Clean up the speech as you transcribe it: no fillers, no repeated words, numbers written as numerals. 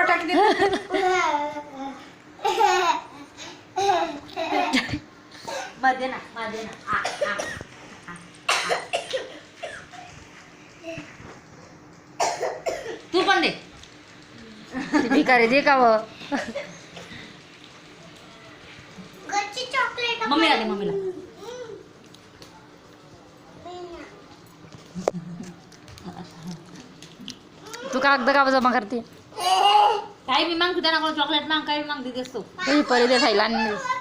टाकते मध्ये ना तू पण दे भिकारी दे का व मम्मीला दे मम्मीला तू कागद का जमा करते काही मी मागतो त्यांना चॉकलेट माग काही मागते देतो पहिले दे खायला आणि